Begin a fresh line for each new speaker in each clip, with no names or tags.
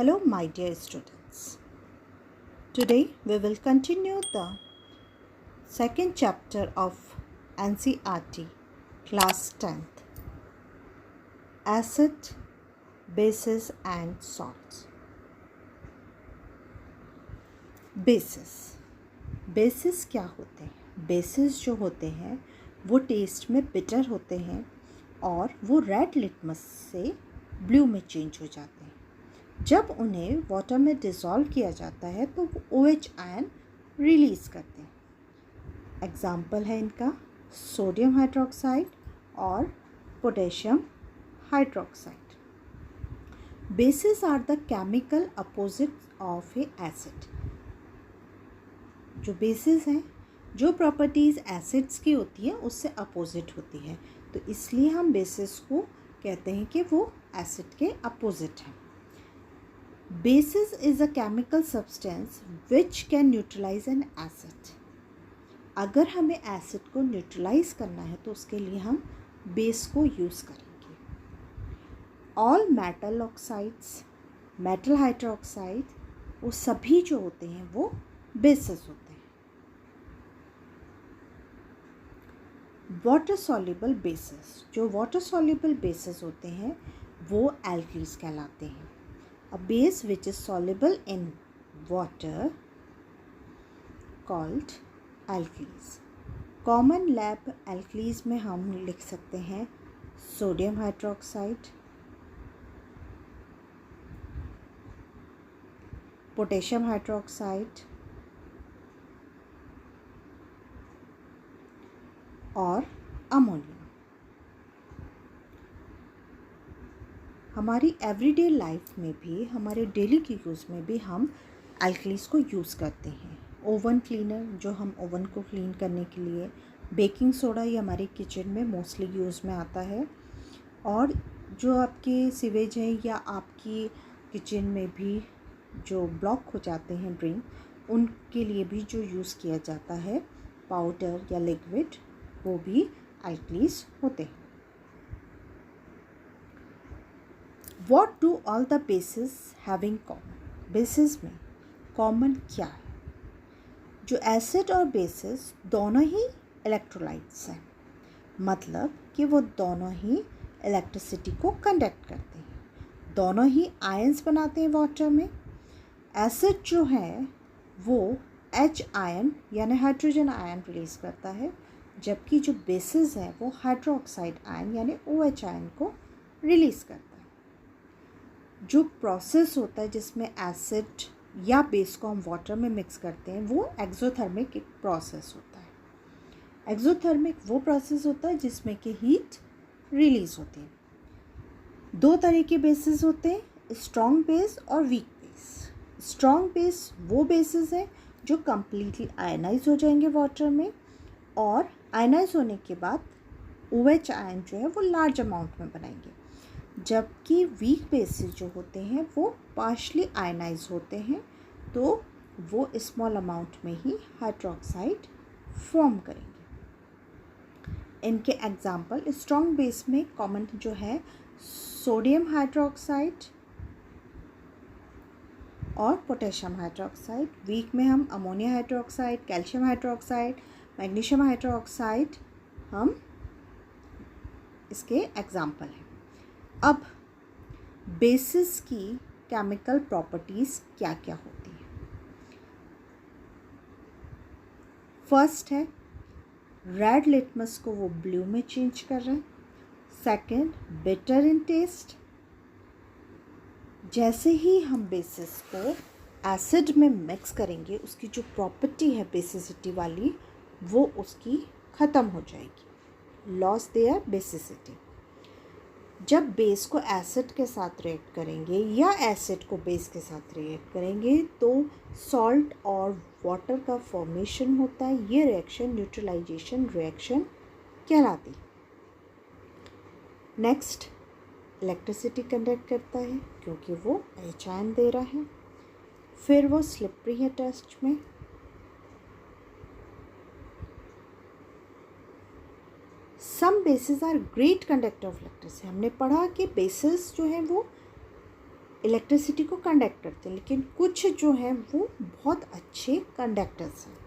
Hello, my dear students. Today we will continue the second chapter of NCERT, class 10th, Acid, Bases and Salts. Basis क्या होते हैं? Basis जो होते हैं वो टेस्ट में बिटर होते हैं और वो रेड लिटमस से ब्लू में चेंज हो जाते हैं। जब उन्हें वाटर में डिज़ोल्व किया जाता है तो वो OH आयन रिलीज़ करते हैं। एग्जाम्पल है इनका सोडियम हाइड्रोक्साइड और potassium hydroxide. Bases are the chemical opposite of a acid. जो बेसिस हैं, जो प्रॉपर्टीज़ एसिड्स की होती है उससे अपोजिट होती है, तो इसलिए हम बेसिस को कहते हैं कि वो एसिड के अपोजिट हैं। Bases is a chemical substance which can neutralise an acid. अगर हमें एसिड को न्यूट्रलाइज करना है तो उसके लिए हम बेस को यूज़ करेंगे। All metal oxides, metal hydroxide, वो सभी जो होते हैं वो बेसिस होते हैं। वाटर सॉल्युबल बेसिस, जो वाटर सॉल्युबल बेसिस होते हैं वो एल्कीज कहलाते हैं। A base which is soluble in water called एल्कीज। कॉमन लैब एल्कीज में हम लिख सकते हैं सोडियम हाइड्रोक्साइड, पोटेशियम हाइड्रोक्साइड और अमोनिया। हमारी एवरीडे लाइफ में भी, हमारे डेली की यूज़ में भी हम एल्कलीज को यूज़ करते हैं। ओवन क्लीनर, जो हम ओवन को क्लीन करने के लिए, बेकिंग सोडा, ये हमारे किचन में मोस्टली यूज़ में आता है। और जो आपके सीवेज है या आपकी किचन में भी जो ब्लॉक हो जाते हैं ड्रेन, उनके लिए भी जो यूज़ किया जाता है पाउडर या लिक्विड, वो भी एल्कलीज होते हैं। What do all the bases have in common? Basis में कॉमन क्या है? जो एसिड और बेसिस दोनों ही इलेक्ट्रोलाइट्स हैं, मतलब कि वो दोनों ही इलेक्ट्रिसिटी को कंडक्ट करते हैं, दोनों ही आयंस बनाते हैं वाटर में। एसिड जो है वो H आयन यानी हाइड्रोजन आयन रिलीज करता है, जबकि जो बेसिस है वो हाइड्रोक्साइड आयन यानी OH आयन को रिलीज़ करता है। जो प्रोसेस होता है जिसमें एसिड या बेस को हम वाटर में मिक्स करते हैं वो एक्सोथर्मिक एक प्रोसेस होता है। एक्सोथर्मिक वो प्रोसेस होता है जिसमें कि हीट रिलीज़ होती है। दो तरह के बेसिस होते हैं, स्ट्रॉन्ग बेस और वीक बेस। स्ट्रॉन्ग बेस वो बेसिस हैं जो कम्प्लीटली आयनाइज हो जाएंगे वाटर में, और आयनाइज होने के बाद OH आयन जो है वो लार्ज अमाउंट में बनाएंगे, जबकि वीक बेसिस जो होते हैं वो पार्शली आयनाइज होते हैं, तो वो स्मॉल अमाउंट में ही हाइड्रोक्साइड फॉर्म करेंगे। इनके एग्जाम्पल स्ट्रॉन्ग बेस में कॉमन जो है सोडियम हाइड्रोक्साइड और पोटेशियम हाइड्रोक्साइड। वीक में हम ammonia hydroxide, calcium hydroxide, magnesium hydroxide हम इसके एग्जाम्पल हैं। अब बेसिस की केमिकल प्रॉपर्टीज़ क्या क्या होती हैं? फर्स्ट है रेड लिटमस को वो ब्लू में चेंज कर रहे हैं। Second, bitter in taste. जैसे ही हम बेसिस को एसिड में मिक्स करेंगे उसकी जो प्रॉपर्टी है बेसिसिटी वाली वो उसकी ख़त्म हो जाएगी, लॉस देयर बेसिसिटी। जब बेस को एसिड के साथ रिएक्ट करेंगे या एसिड को बेस के साथ रिएक्ट करेंगे तो सॉल्ट और वाटर का फॉर्मेशन होता है। ये रिएक्शन न्यूट्रलाइजेशन रिएक्शन कहलाती है। नेक्स्ट, इलेक्ट्रिसिटी कंडक्ट करता है क्योंकि वो H आयन दे रहा है। फिर वो स्लिपरी है टेस्ट में। Some bases are great conductor of electricity. हमने पढ़ा कि बेसिस जो है वो इलेक्ट्रिसिटी को कंडक्ट करते हैं, लेकिन कुछ जो हैं वो बहुत अच्छे कंडक्टर्स हैं।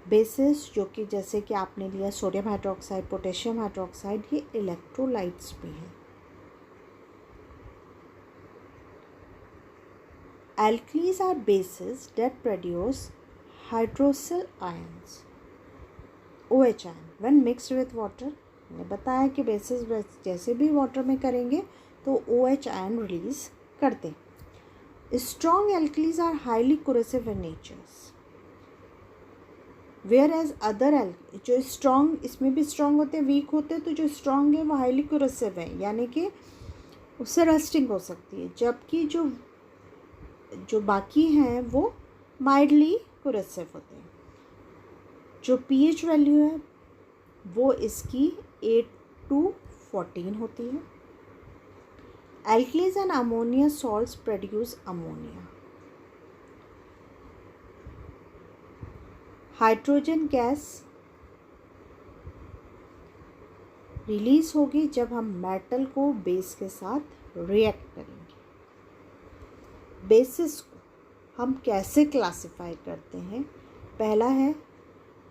बेसिस जो कि जैसे कि आपने लिया सोडियम हाइड्रोक्साइड, पोटेशियम हाइड्रोक्साइड, ये इलेक्ट्रोलाइट्स भी हैं। Alkalis are bases that produce hydroxyl ions, OH ion, when mixed with water. मैंने बताया कि बेसिस जैसे भी वाटर में करेंगे तो OH ion रिलीज करते हैं। Strong alkalis are highly corrosive in nature, whereas other जो strong, इसमें भी strong होते हैं, weak होते हैं, तो जो strong है वो highly corrosive है, यानी कि उससे रस्टिंग हो सकती है, जबकि जो बाकी हैं वो माइल्डली कोरेसिव होते हैं। जो pH वैल्यू है वो इसकी 8 to 14 होती है। Alkalis and ammonia salts produce ammonia. Hydrogen gas release होगी जब हम मेटल को बेस के साथ रिएक्ट करेंगे। बेसिस को हम कैसे क्लासिफाई करते हैं? पहला है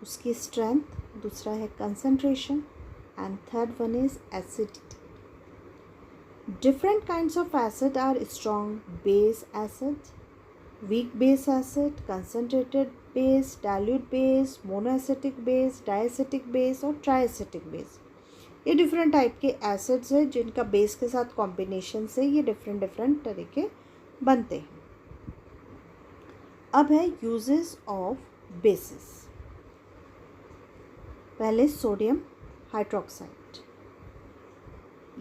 उसकी स्ट्रेंथ, दूसरा है concentration, and third one is acidity. Different kinds of acid are strong base acid, weak base acid, concentrated base, dilute base, monoacidic base, diacidic base और ट्राइएसिटिक बेस। ये डिफरेंट टाइप के एसिड्स हैं जिनका base के साथ combination से ये different तरीके बनते हैं। अब है यूजेस ऑफ बेसिस। पहले सोडियम हाइड्रोक्साइड,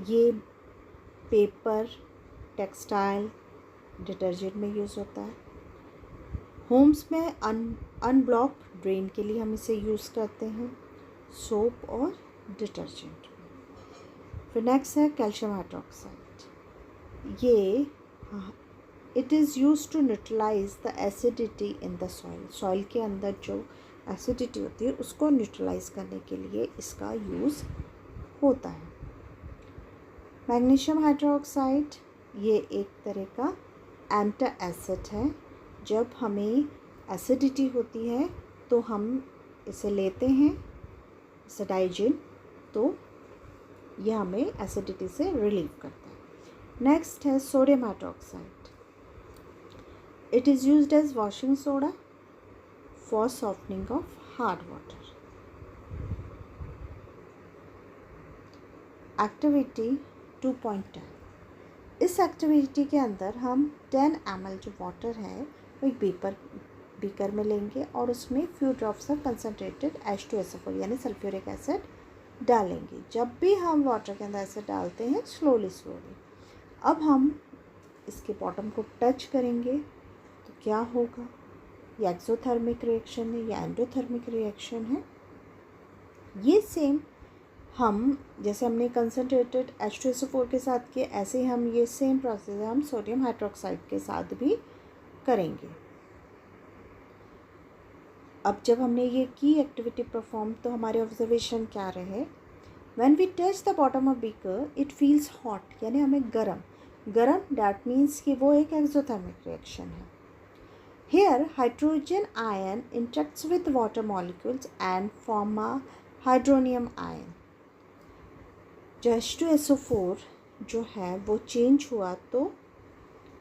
ये पेपर, टेक्सटाइल, डिटर्जेंट में यूज़ होता है। होम्स में अनब्लॉक ड्रेन के लिए हम इसे यूज़ करते हैं, सोप और डिटर्जेंट में। फिर नेक्स्ट है कैल्शियम हाइड्रोक्साइड, ये it is used to neutralise the acidity in the soil. Soil के अंदर जो एसिडिटी होती है उसको न्यूट्रलाइज करने के लिए इसका यूज़ होता है। मैग्नीशियम हाइड्रोक्साइड, ये एक तरह का एंटा एसिड है। जब हमें एसिडिटी होती है तो हम इसे लेते हैं, इसे डाइजिन, तो यह हमें एसिडिटी से रिलीव करता है। नेक्स्ट है sodium hydroxide, it is used as washing soda for softening of hard water. Activity 2.10, इस एक्टिविटी के अंदर हम 10 ml जो वाटर है वो एक बीकर में लेंगे और उसमें few drops of concentrated H2SO4 यानी सल्फ्यूरिक एसिड डालेंगे। जब भी हम वाटर के अंदर ऐसे डालते हैं स्लोली, अब हम इसके बॉटम को टच करेंगे तो क्या होगा? ये एक्सोथर्मिक रिएक्शन है या एंडोथर्मिक रिएक्शन है? ये सेम हम जैसे हमने कंसनट्रेटेड H2SO4 के साथ किया, ऐसे ही हम ये सेम प्रोसेस हम सोडियम हाइड्रोक्साइड के साथ भी करेंगे। अब जब हमने ये की एक्टिविटी परफॉर्म तो हमारे ऑब्जर्वेशन क्या रहे? When we touch the bottom of beaker it feels hot, यानी हमें गरम दैट मीन्स कि वो एक एक्सोथर्मिक रिएक्शन है। Here hydrogen ion interacts with water molecules and form a hydronium ion. जो H2SO4 जो है वो चेंज हुआ तो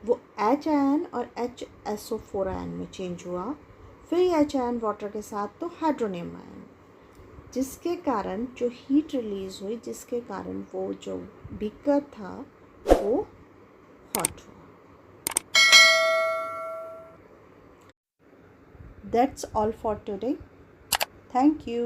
वो H आयन और HSO4 आयन में चेंज हुआ, फिर H आयन वाटर के साथ तो हाइड्रोनियम आयन, जिसके कारण जो हीट रिलीज हुई, जिसके कारण वो जो बीकर था वो हॉट हुआ। That's all for today. Thank you.